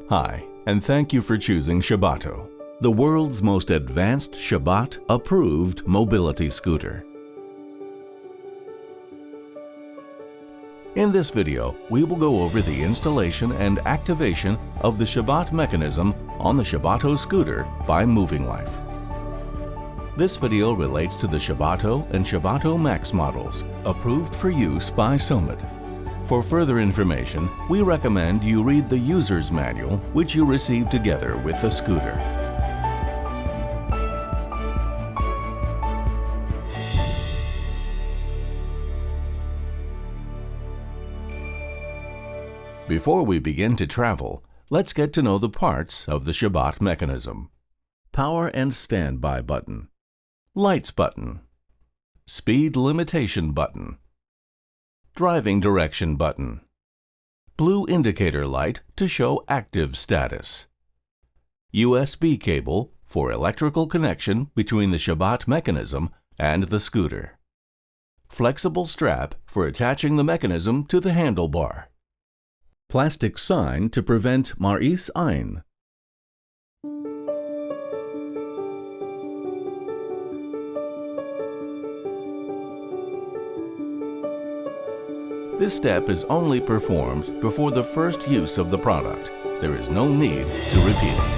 Hi, and thank you for choosing Shabbatto, the world's most advanced Shabbat-approved mobility scooter. In this video, we will go over the installation and activation of the Shabbat mechanism on the Shabbatto scooter by Moving Life. This video relates to the Shabbatto and Shabbatto Max models, approved for use by Zomet. For further information, we recommend you read the user's manual, which you receive together with the scooter. Before we begin to travel, let's get to know the parts of the Shabbat mechanism. Power and standby button, lights button, speed limitation button, driving direction button, blue indicator light to show active status, USB cable for electrical connection between the Shabbat mechanism and the scooter, flexible strap for attaching the mechanism to the handlebar, plastic sign to prevent Maris Ein. This step is only performed before the first use of the product. There is no need to repeat it.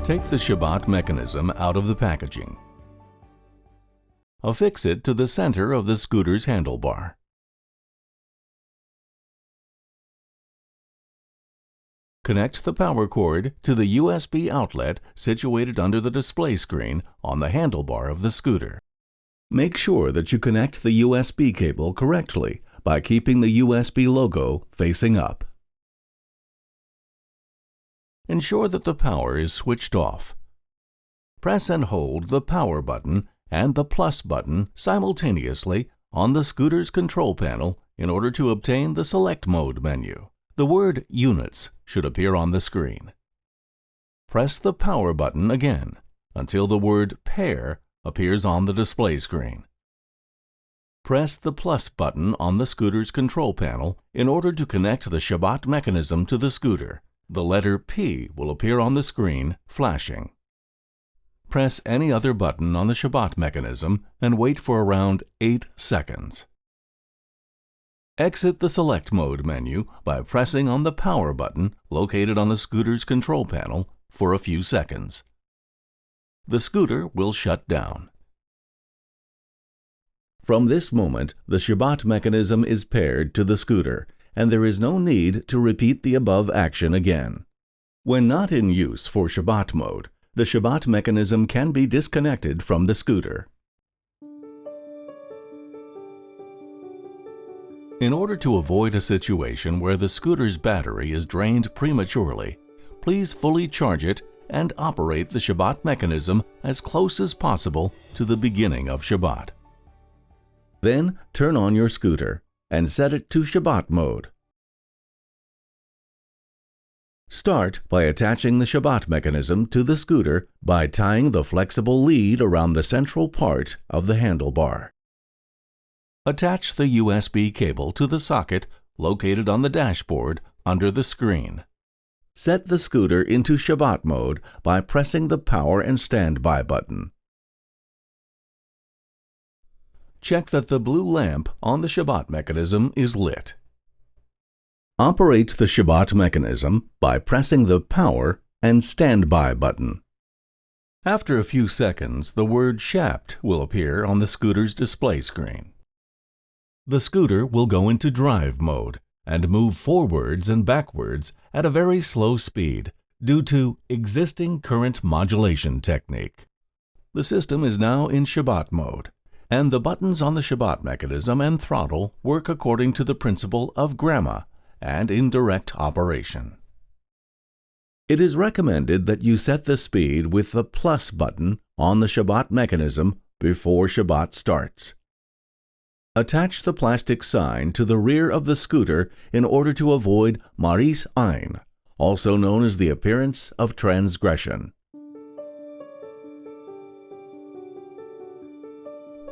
Take the Shabbat mechanism out of the packaging. Affix it to the center of the scooter's handlebar. Connect the power cord to the USB outlet situated under the display screen on the handlebar of the scooter. Make sure that you connect the USB cable correctly by keeping the USB logo facing up. Ensure that the power is switched off. Press and hold the power button and the plus button simultaneously on the scooter's control panel in order to obtain the select mode menu. The word units should appear on the screen. Press the power button again until the word pair appears on the display screen. Press the plus button on the scooter's control panel in order to connect the Shabbat mechanism to the scooter. The letter P will appear on the screen, flashing. Press any other button on the Shabbat mechanism and wait for around 8 seconds. Exit the Select Mode menu by pressing on the Power button located on the scooter's control panel for a few seconds. The scooter will shut down. From this moment, the Shabbat mechanism is paired to the scooter, and there is no need to repeat the above action again. When not in use for Shabbat mode, the Shabbat mechanism can be disconnected from the scooter. In order to avoid a situation where the scooter's battery is drained prematurely, please fully charge it and operate the Shabbat mechanism as close as possible to the beginning of Shabbat. Then turn on your scooter and set it to Shabbat mode. Start by attaching the Shabbat mechanism to the scooter by tying the flexible lead around the central part of the handlebar. Attach the USB cable to the socket located on the dashboard under the screen. Set the scooter into Shabbat mode by pressing the power and standby button. Check that the blue lamp on the Shabbat mechanism is lit. Operate the Shabbat mechanism by pressing the power and standby button. After a few seconds, the word Shabbat will appear on the scooter's display screen. The scooter will go into drive mode and move forwards and backwards at a very slow speed due to existing current modulation technique. The system is now in Shabbat mode, and the buttons on the Shabbat mechanism and throttle work according to the principle of grammar and in direct operation. It is recommended that you set the speed with the plus button on the Shabbat mechanism before Shabbat starts. Attach the plastic sign to the rear of the scooter in order to avoid Maris Ein, also known as the appearance of transgression.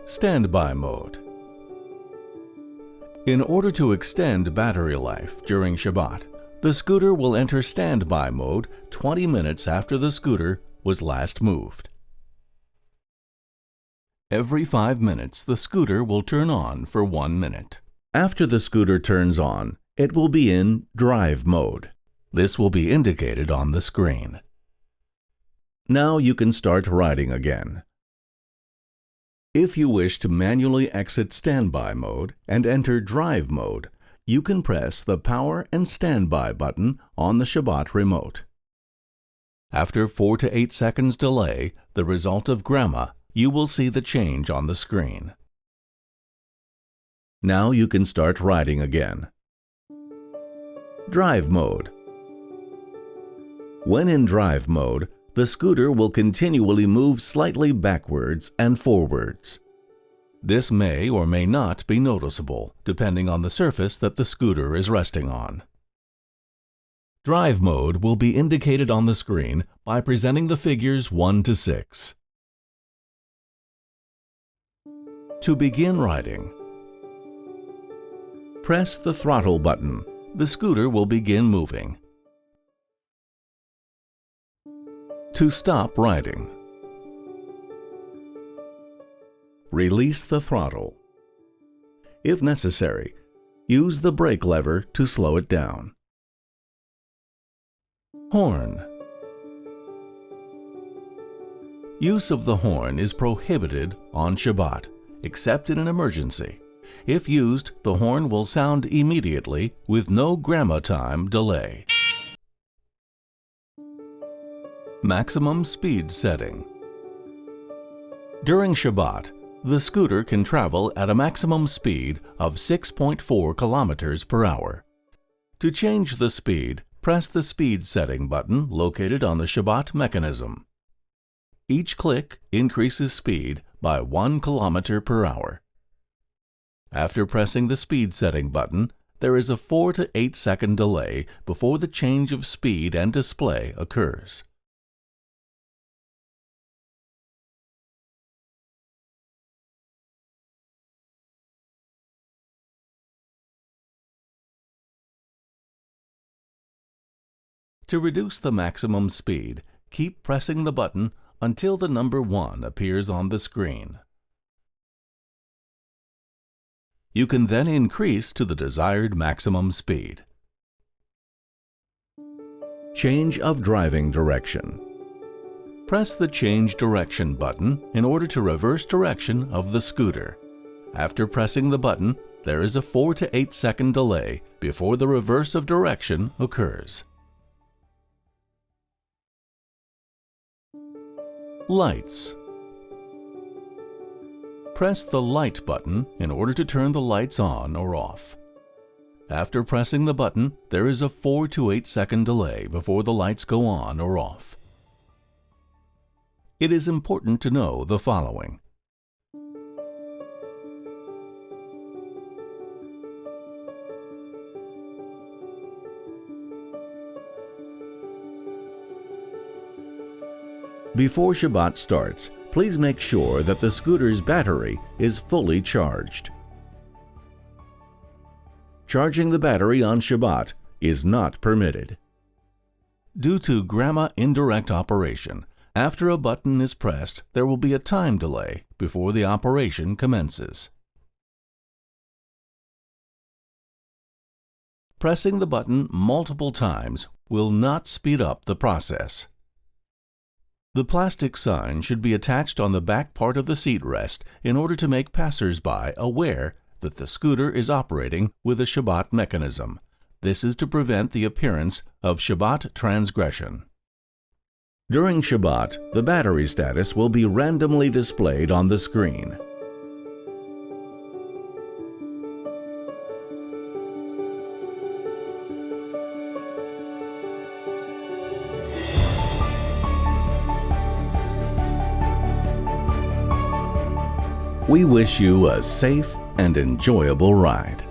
Standby mode. In order to extend battery life during Shabbat, the scooter will enter standby mode 20 minutes after the scooter was last moved. Every 5 minutes, the scooter will turn on for 1 minute. After the scooter turns on, it will be in drive mode. This will be indicated on the screen. Now you can start riding again. If you wish to manually exit standby mode and enter drive mode, you can press the power and standby button on the Shabbat remote. After 4 to 8 seconds delay, the result of grammar, you will see the change on the screen. Now you can start riding again. Drive mode. When in drive mode, the scooter will continually move slightly backwards and forwards. This may or may not be noticeable, depending on the surface that the scooter is resting on. Drive mode will be indicated on the screen by presenting the figures 1 to 6. To begin riding, press the throttle button. The scooter will begin moving. To stop riding, release the throttle. If necessary, use the brake lever to slow it down. Horn. Use of the horn is prohibited on Shabbat, except in an emergency. If used, the horn will sound immediately with no grammar time delay. Maximum speed setting. During Shabbat, the scooter can travel at a maximum speed of 6.4 kilometers per hour. To change the speed, press the speed setting button located on the Shabbat mechanism. Each click increases speed by 1 kilometer per hour. After pressing the speed setting button, there is a 4 to 8 second delay before the change of speed and display occurs. To reduce the maximum speed, keep pressing the button until the number 1 appears on the screen. You can then increase to the desired maximum speed. Change of driving direction. Press the Change Direction button in order to reverse direction of the scooter. After pressing the button, there is a 4 to 8 second delay before the reverse of direction occurs. Lights. Press the Light button in order to turn the lights on or off. After pressing the button, there is a 4 to 8 second delay before the lights go on or off. It is important to know the following. Before Shabbat starts, please make sure that the scooter's battery is fully charged. Charging the battery on Shabbat is not permitted. Due to grammar indirect operation, after a button is pressed, there will be a time delay before the operation commences. Pressing the button multiple times will not speed up the process. The plastic sign should be attached on the back part of the seat rest in order to make passers-by aware that the scooter is operating with a Shabbat mechanism. This is to prevent the appearance of Shabbat transgression. During Shabbat, the battery status will be randomly displayed on the screen. We wish you a safe and enjoyable ride.